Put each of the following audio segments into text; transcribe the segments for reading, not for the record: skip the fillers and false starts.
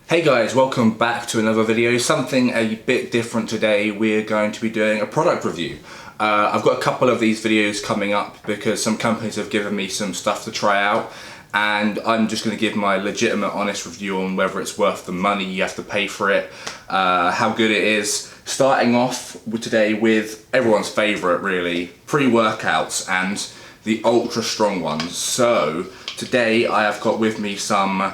Hey guys, welcome back to another video. Something a bit different today. We're going to be doing a product review. I've got a couple of these videos coming up because some companies have given me some stuff to try out, and I'm just going to give my legitimate, honest review on whether it's worth the money you have to pay for it, how good it is. Starting off today with everyone's favourite really, pre-workouts and the ultra strong ones. So today I have got with me some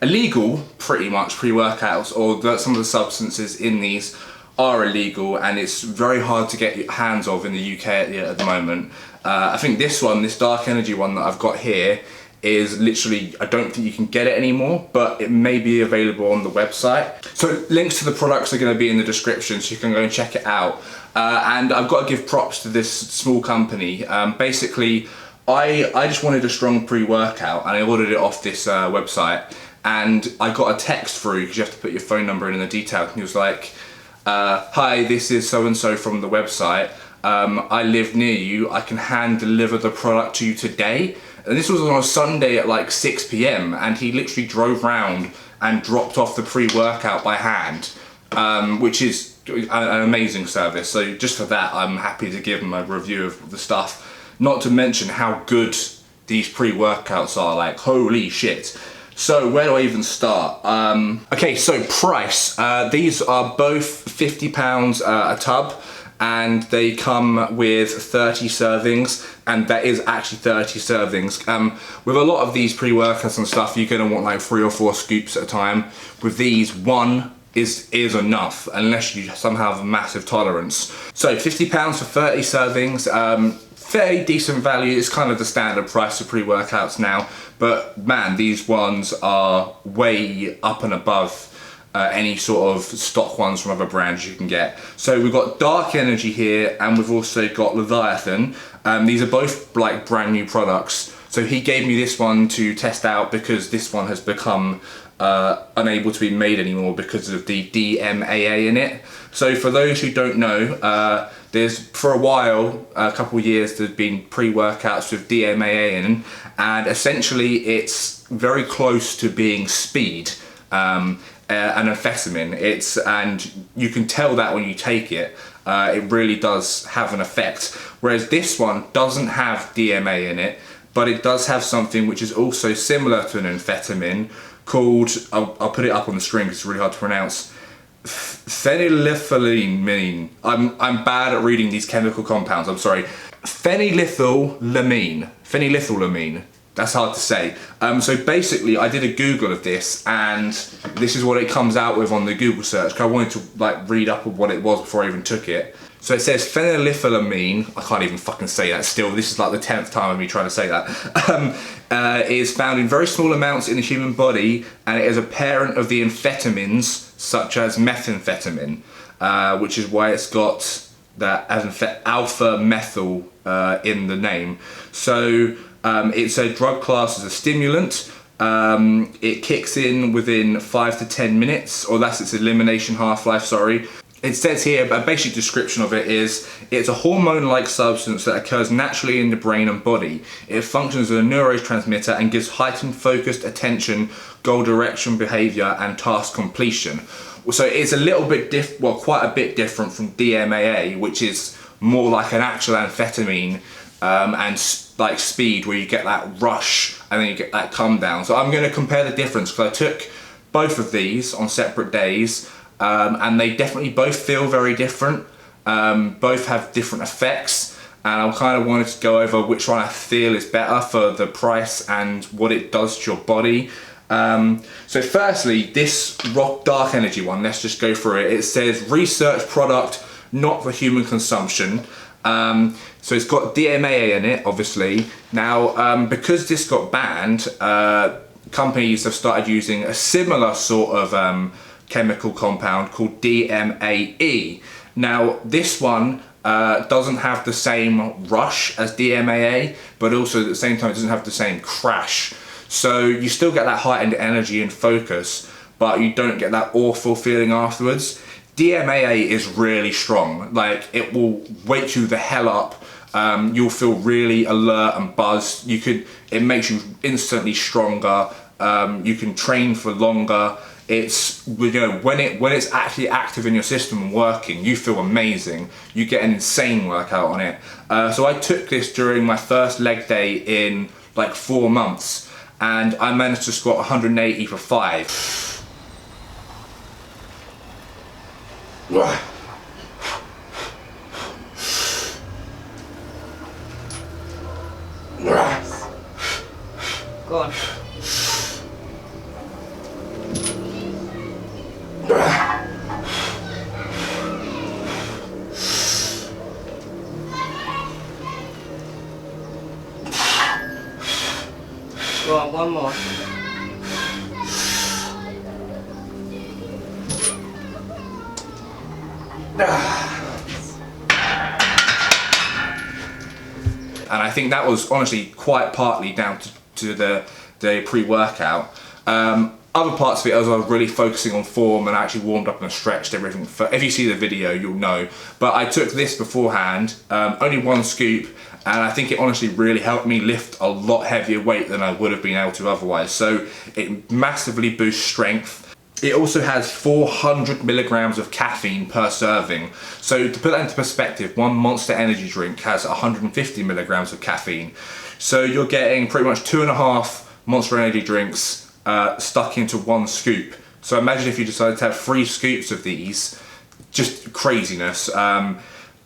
illegal, pretty much, pre-workouts, or some of the substances in these are illegal, and it's very hard to get your hands of in the UK at the moment. I think this one, this dark energy one that I've got here, is literally, I don't think you can get it anymore, but it may be available on the website. So links to the products are going to be in the description, so you can go and check it out. And I've got to give props to this small company. Basically, I just wanted a strong pre-workout, and I ordered it off this website. And I got a text through, because you have to put your phone number in the details, and he was like, hi, this is so-and-so from the website. I live near you, I can hand deliver the product to you today. And this was on a Sunday at like 6 PM, and he literally drove round and dropped off the pre-workout by hand, which is an amazing service. So just for that, I'm happy to give him a review of the stuff. Not to mention how good these pre-workouts are, like holy shit. So where do I even start? Okay, so price. These are both £50 a tub, and they come with 30 servings, and that is actually 30 servings. With a lot of these pre-workouts and stuff, you're gonna want like 3 or 4 scoops at a time. With these, one is enough, unless you somehow have a massive tolerance. So £50 for 30 servings. Fairly decent value. It's kind of the standard price of pre-workouts now, but man, these ones are way up and above any sort of stock ones from other brands you can get. So we've got Dark Energy here, and we've also got Leviathan. These are both like brand new products. So he gave me this one to test out because this one has become unable to be made anymore because of the DMAA in it. So for those who don't know, there's, for a while, a couple of years, there's been pre-workouts with DMAA in, and essentially it's very close to being speed, an amphetamine. And you can tell that when you take it. It really does have an effect. Whereas this one doesn't have DMA in it, but it does have something which is also similar to an amphetamine called, I'll put it up on the screen because it's really hard to pronounce, phenylethylamine. I'm bad at reading these chemical compounds, I'm sorry. Phenylethylamine. That's hard to say. So basically, I did a Google of this, and this is what it comes out with on the Google search, because I wanted to like read up on what it was before I even took it. So it says phenylethylamine, I can't even fucking say that still, this is like the 10th time of me trying to say that, is found in very small amounts in the human body, and it is a parent of the amphetamines such as methamphetamine, which is why it's got that alpha methyl in the name. So it's a drug class as a stimulant. It kicks in within 5 to 10 minutes, or that's its elimination half-life, sorry. It says here, a basic description of it is, it's a hormone-like substance that occurs naturally in the brain and body. It functions as a neurotransmitter and gives heightened focused attention, goal direction behavior, and task completion. So it's a little bit quite a bit different from DMAA, which is more like an actual amphetamine, and like speed, where you get that rush and then you get that come down. So I'm going to compare the difference, because I took both of these on separate days, and they definitely both feel very different. Both have different effects, and I kind of wanted to go over which one I feel is better for the price and what it does to your body. So firstly, this Dark Energy one, let's just go through it. It says research product, not for human consumption. So it's got DMAA in it, obviously. Now, because this got banned, companies have started using a similar sort of chemical compound called DMAE. Now, this one doesn't have the same rush as DMAA, but also at the same time it doesn't have the same crash. So you still get that heightened energy and focus, but you don't get that awful feeling afterwards. DMAA is really strong. Like, it will wake you the hell up. You'll feel really alert and buzzed. It makes you instantly stronger. You can train for longer. It's, you know, when it's actually active in your system and working, you feel amazing. You get an insane workout on it. So I took this during my first leg day in like 4 months, and I managed to squat 180 for 5. Go on. Go on, one more. And I think that was honestly quite partly down to the pre-workout. Other parts of it, as I was really focusing on form and actually warmed up and stretched everything. If you see the video, you'll know. But I took this beforehand, only 1 scoop, and I think it honestly really helped me lift a lot heavier weight than I would have been able to otherwise. So it massively boosts strength. It also has 400 milligrams of caffeine per serving. So to put that into perspective, one Monster energy drink has 150 milligrams of caffeine. So you're getting pretty much 2.5 Monster energy drinks stuck into 1 scoop. So imagine if you decided to have 3 scoops of these, just craziness.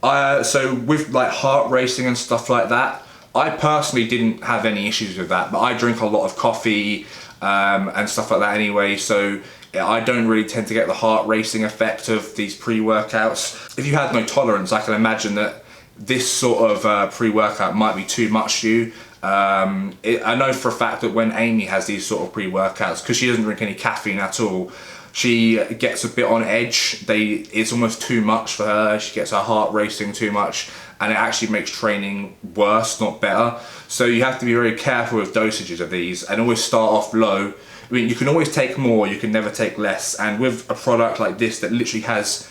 So with like heart racing and stuff like that, I personally didn't have any issues with that, but I drink a lot of coffee and stuff like that anyway, so I don't really tend to get the heart racing effect of these pre-workouts. If you had no tolerance, I can imagine that this sort of pre-workout might be too much for you. I know for a fact that when Amy has these sort of pre-workouts, because she doesn't drink any caffeine at all, she gets a bit on edge. It's almost too much for her. She gets her heart racing too much, and it actually makes training worse, not better. So you have to be very careful with dosages of these and always start off low. I mean, you can always take more, you can never take less. And with a product like this that literally has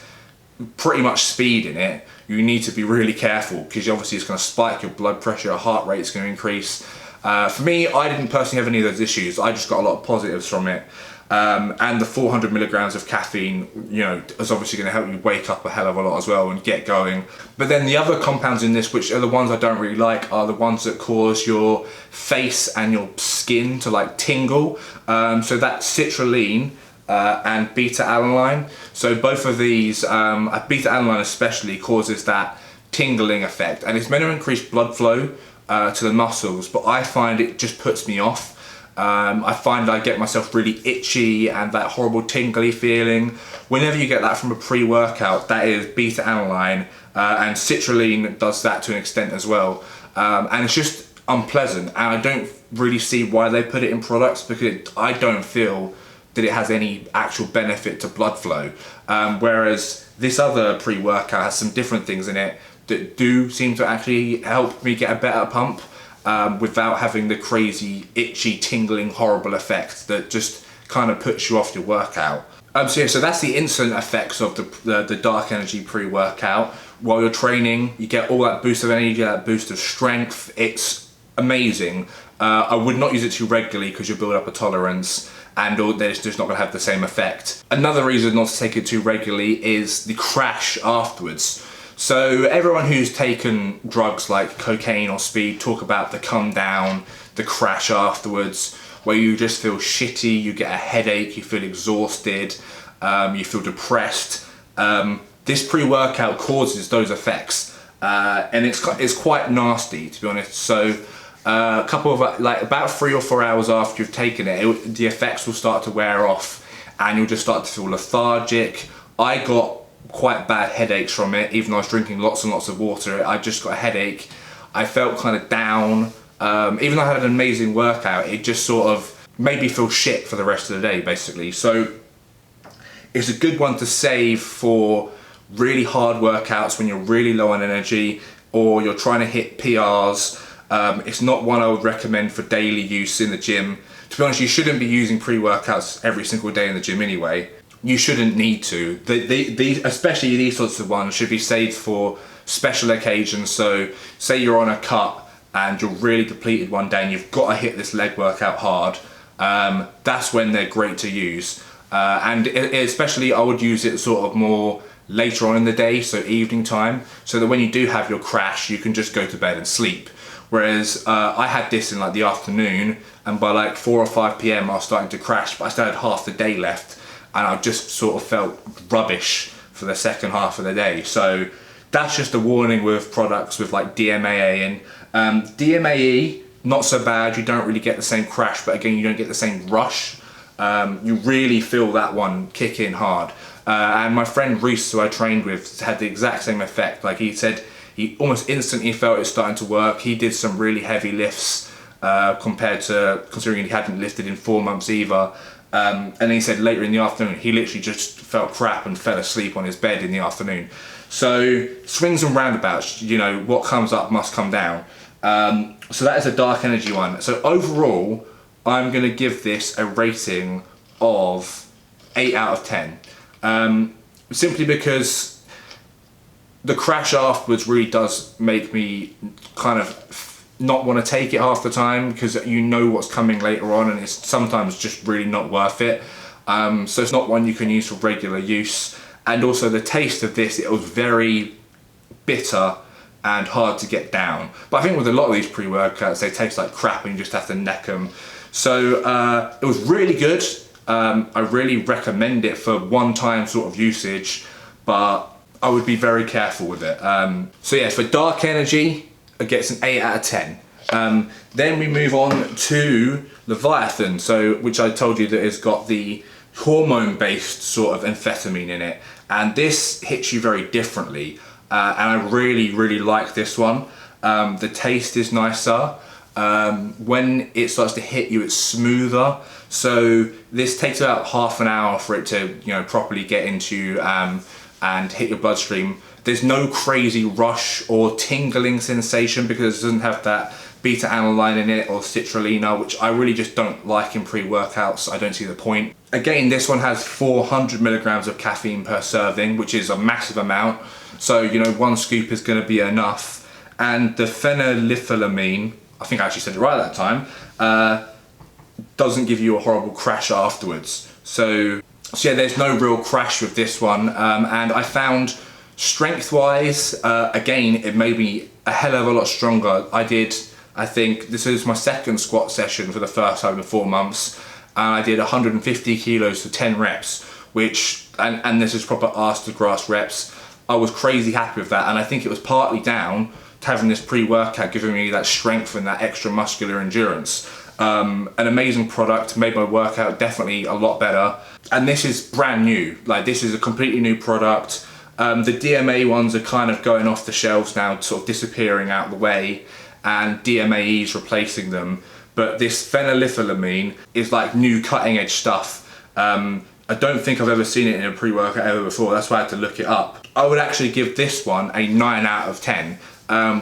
pretty much speed in it, you need to be really careful, because obviously it's going to spike your blood pressure, your heart rate's going to increase. For me, I didn't personally have any of those issues. I just got a lot of positives from it. And the 400 milligrams of caffeine, you know, is obviously going to help you wake up a hell of a lot as well and get going. But then the other compounds in this, which are the ones I don't really like, are the ones that cause your face and your skin to like tingle. So that's citrulline and beta-alanine. So both of these, beta-alanine especially, causes that tingling effect, and it's meant to increase blood flow to the muscles, but I find it just puts me off. I find I get myself really itchy and that horrible tingly feeling. Whenever you get that from a pre-workout, that is beta-alanine, and citrulline does that to an extent as well. And it's just unpleasant, and I don't really see why they put it in products, because I don't feel that it has any actual benefit to blood flow. Whereas this other pre-workout has some different things in it that do seem to actually help me get a better pump. Without having the crazy, itchy, tingling, horrible effect that just kind of puts you off your workout. So that's the instant effects of the Dark Energy pre-workout. While you're training, you get all that boost of energy, that boost of strength. It's amazing. I would not use it too regularly, because you'll build up a tolerance, and it's just not going to have the same effect. Another reason not to take it too regularly is the crash afterwards. So everyone who's taken drugs like cocaine or speed talk about the come down, the crash afterwards, where you just feel shitty, you get a headache, you feel exhausted, you feel depressed. This pre-workout causes those effects, and it's quite nasty, to be honest. So a couple of, like about 3 or 4 hours after you've taken it, the effects will start to wear off, and you'll just start to feel lethargic. I got quite bad headaches from it, even though I was drinking lots and lots of water. I just got a headache. I felt kind of down. Even though I had an amazing workout, it just sort of made me feel shit for the rest of the day, basically. So it's a good one to save for really hard workouts when you're really low on energy, or you're trying to hit PRs. It's not one I would recommend for daily use in the gym. To be honest, you shouldn't be using pre-workouts every single day in the gym anyway. You shouldn't need to. Especially these sorts of ones should be saved for special occasions. So say you're on a cut and you're really depleted one day and you've got to hit this leg workout hard. that's when they're great to use. And especially I would use it sort of more later on in the day, so evening time, so that when you do have your crash, you can just go to bed and sleep. Whereas I had this in like the afternoon, and by like 4 or 5 p.m. I was starting to crash, but I still had half the day left, and I just sort of felt rubbish for the second half of the day. So that's just a warning with products with like DMAA and DMAE, not so bad. You don't really get the same crash, but again, you don't get the same rush. You really feel that one kick in hard. And my friend Reese, who I trained with, had the exact same effect. Like he said, he almost instantly felt it starting to work. He did some really heavy lifts considering he hadn't lifted in 4 months either. And then he said later in the afternoon, he literally just felt crap and fell asleep on his bed in the afternoon. So swings and roundabouts, you know, what comes up must come down. So that is a dark energy one. So overall, I'm going to give this a rating of 8 out of 10. Simply because the crash afterwards really does make me kind of not want to take it half the time, because you know what's coming later on and it's sometimes just really not worth it. So it's not one you can use for regular use. And also the taste of this, it was very bitter and hard to get down. But I think with a lot of these pre-workouts, they taste like crap and you just have to neck them. So it was really good. I really recommend it for one-time sort of usage, but I would be very careful with it. So yeah, for dark energy, it gets an 8 out of 10. Then we move on to Leviathan, which I told you that has got the hormone-based sort of amphetamine in it, and this hits you very differently. And I really like this one. The taste is nicer. When it starts to hit you, it's smoother. So this takes about half an hour for it to, you know, properly get into you and hit your bloodstream. There's no crazy rush or tingling sensation because it doesn't have that beta aniline in it or citrulina, which I really just don't like in pre-workouts. I don't see the point. Again, this one has 400 milligrams of caffeine per serving, which is a massive amount. So, you know, 1 scoop is going to be enough. And the phenylethylamine, I think I actually said it right that time, doesn't give you a horrible crash afterwards. So yeah, there's no real crash with this one. And I found strength-wise, again, it made me a hell of a lot stronger. I think this is my second squat session for the first time in 4 months. And I did 150 kilos for 10 reps, which, and this is proper arse to grass reps. I was crazy happy with that, and I think it was partly down to having this pre-workout giving me that strength and that extra muscular endurance. An amazing product, made my workout definitely a lot better. And this is brand new, like this is a completely new product. The DMA ones are kind of going off the shelves now, sort of disappearing out of the way, and DMAE is replacing them. But this phenylethylamine is like new cutting edge stuff. I don't think I've ever seen it in a pre-workout ever before, that's why I had to look it up. I would actually give this one a 9 out of 10.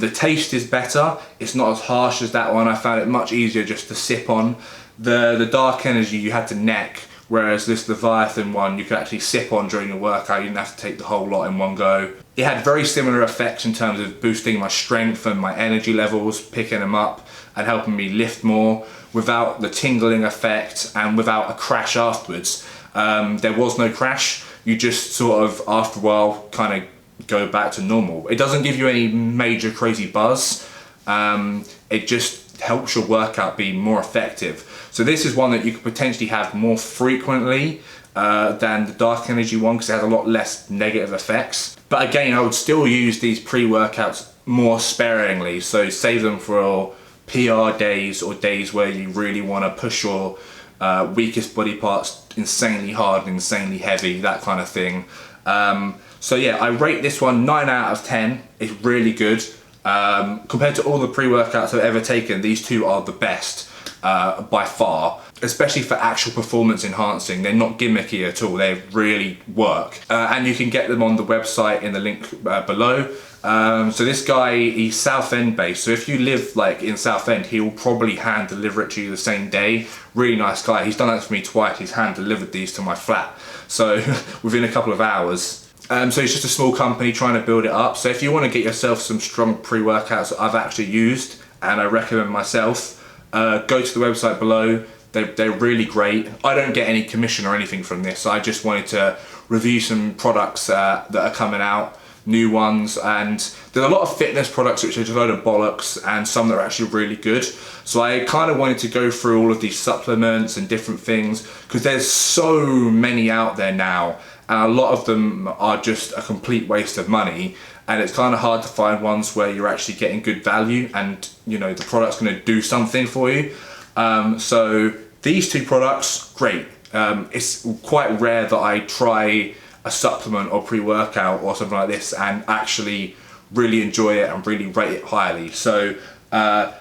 The taste is better, it's not as harsh as that one. I found it much easier just to sip on. The dark energy you had to neck, whereas this Leviathan one you could actually sip on during your workout, you didn't have to take the whole lot in one go. It had very similar effects in terms of boosting my strength and my energy levels, picking them up and helping me lift more without the tingling effect and without a crash afterwards. There was no crash, you just sort of after a while kind of go back to normal. It doesn't give you any major crazy buzz, it just helps your workout be more effective. So this is one that you could potentially have more frequently than the dark energy one because it has a lot less negative effects. But again, I would still use these pre-workouts more sparingly, so save them for PR days or days where you really want to push your weakest body parts insanely hard, insanely heavy, that kind of thing. So yeah, I rate this one 9 out of 10. It's really good. Compared to all the pre-workouts I've ever taken, these two are the best by far, especially for actual performance enhancing. They're not gimmicky at all, they really work. And you can get them on the website in the link below. So this guy, he's Southend based, so if you live like in Southend, he will probably hand deliver it to you the same day. Really nice guy. He's done that for me twice. He's hand delivered these to my flat, so within a couple of hours. So it's just a small company trying to build it up. So if you want to get yourself some strong pre-workouts that I've actually used and I recommend myself, go to the website below, They're really great. I don't get any commission or anything from this. I just wanted to review some products that are coming out, new ones, and there's a lot of fitness products which are just a load of bollocks, and some that are actually really good. So I kind of wanted to go through all of these supplements and different things, because there's so many out there now, and a lot of them are just a complete waste of money, and it's kind of hard to find ones where you're actually getting good value and, you know, the product's going to do something for you. So these two products, great. It's quite rare that I try a supplement or pre-workout or something like this and actually really enjoy it and really rate it highly. So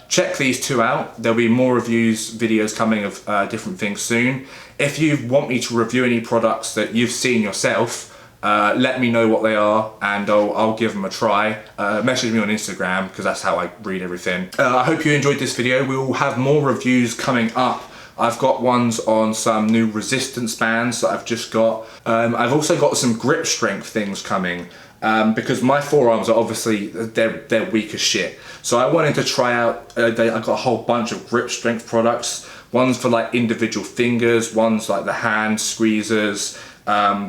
check these two out. There'll be more reviews, videos coming of different things soon. If you want me to review any products that you've seen yourself, let me know what they are and I'll give them a try. Message me on Instagram, because that's how I read everything. I hope you enjoyed this video. We will have more reviews coming up. I've got ones on some new resistance bands that I've just got. I've also got some grip strength things coming, because my forearms are obviously, they're weak as shit. So I wanted to try out, I got a whole bunch of grip strength products. Ones for like individual fingers, ones like the hand squeezers.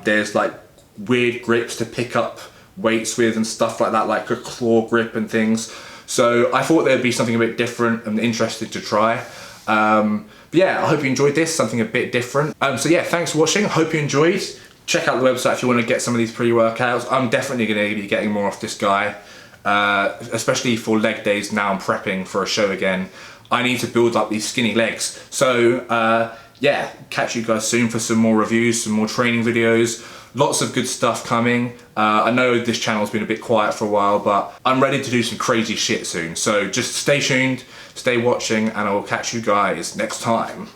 There's like weird grips to pick up weights with and stuff like that, like a claw grip and things. So I thought there'd be something a bit different and interesting to try. But yeah, I hope you enjoyed this, something a bit different. So yeah, thanks for watching. I hope you enjoyed. Check out the website if you want to get some of these pre-workouts. I'm definitely going to be getting more off this guy, especially for leg days now I'm prepping for a show again. I need to build up these skinny legs. So yeah, catch you guys soon for some more reviews, some more training videos. Lots of good stuff coming. I know this channel's been a bit quiet for a while, but I'm ready to do some crazy shit soon. So just stay tuned, stay watching, and I will catch you guys next time.